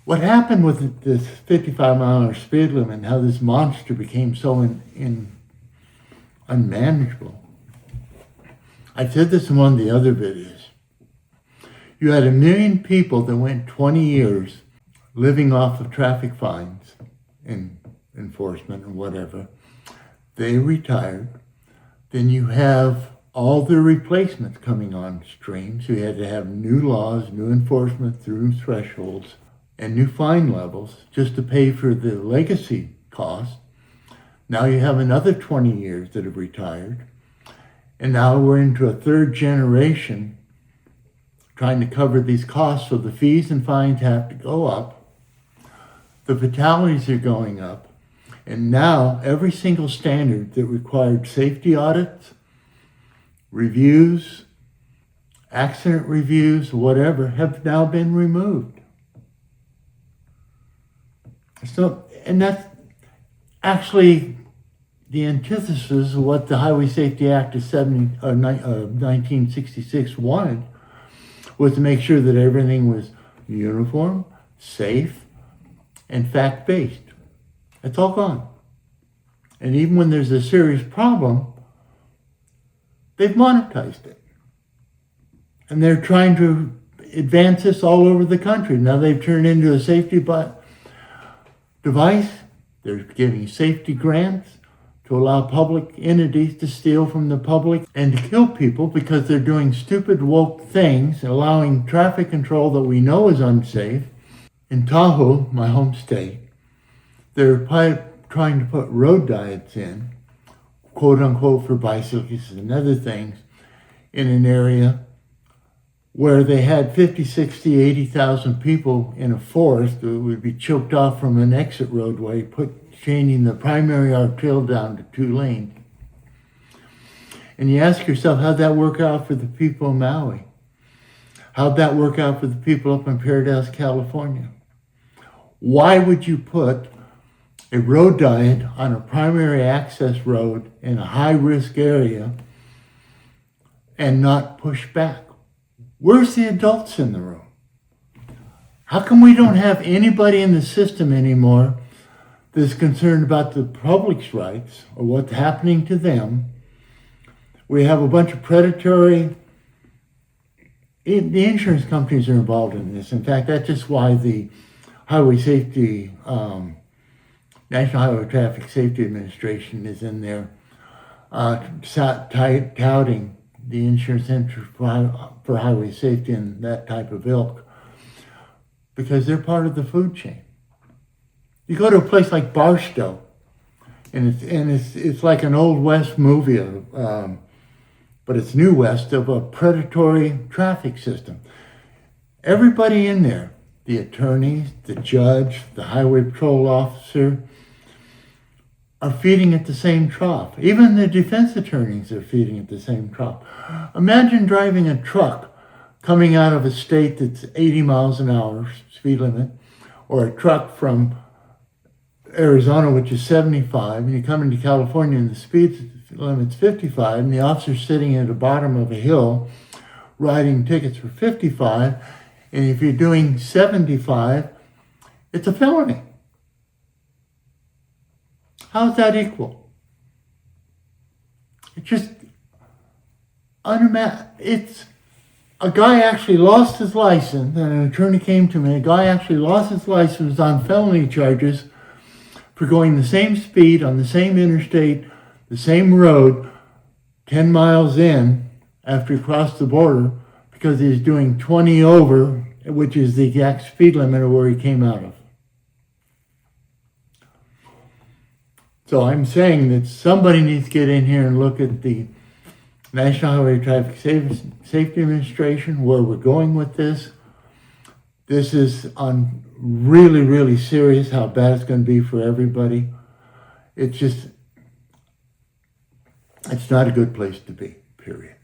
What happened with this 55-mile-an-hour speed limit and how this monster became so unmanageable? I said this in one of the other videos. You had 1 million people that went 20 years living off of traffic fines and enforcement and whatever. They retired. Then you have all the replacements coming on stream. So you had to have new laws, new enforcement through thresholds, and new fine levels just to pay for the legacy costs. Now you have another 20 years that have retired. And now we're into a third generation trying to cover these costs. So the fees and fines have to go up. The fatalities are going up. And now every single standard that required safety audits, reviews, accident reviews, whatever, have now been removed. So, and that's actually the antithesis of what the Highway Safety Act of 1966 wanted, was to make sure that everything was uniform, safe, and fact-based. It's all gone. And even when there's a serious problem, they've monetized it. And they're trying to advance this all over the country. Now they've turned into a safety device. They're giving safety grants to allow public entities to steal from the public and to kill people because they're doing stupid woke things, allowing traffic control that we know is unsafe. In Tahoe, my home state, they're trying to put road diets in, quote unquote, for bicyclists and other things, in an area where they had 50, 60, 80,000 people in a forest that would be choked off from an exit roadway, changing the primary arterial down to 2 lanes. And you ask yourself, how'd that work out for the people in Maui? How'd that work out for the people up in Paradise, California? Why would you put a road diet on a primary access road in a high-risk area and not push back? Where's the adults in the room? How come we don't have anybody in the system anymore that's concerned about the public's rights or what's happening to them? We have a bunch of predatory... The insurance companies are involved in this. In fact, that's just why the Highway Safety... National Highway Traffic Safety Administration is in there touting the insurance interest for highway safety and that type of ilk, because they're part of the food chain. You go to a place like Barstow, and it's like an Old West movie, but it's New West, of a predatory traffic system. Everybody in there, the attorneys, the judge, the highway patrol officer, are feeding at the same trough. Even the defense attorneys are feeding at the same trough. Imagine driving a truck coming out of a state that's 80 miles an hour speed limit, or a truck from Arizona, which is 75, and you come into California and the speed limit's 55, and the officer's sitting at the bottom of a hill writing tickets for 55, and if you're doing 75, it's a felony. How's that equal? It's just unimaginable. It's a guy actually lost his license, and an attorney came to me. A guy actually lost his license on felony charges for going the same speed on the same interstate, the same road, 10 miles in after he crossed the border, because he was doing 20 over, which is the exact speed limit of where he came out of. So I'm saying that somebody needs to get in here and look at the National Highway Traffic Safety Administration, where we're going with this. This is on really, really serious, how bad it's going to be for everybody. It's not a good place to be, period.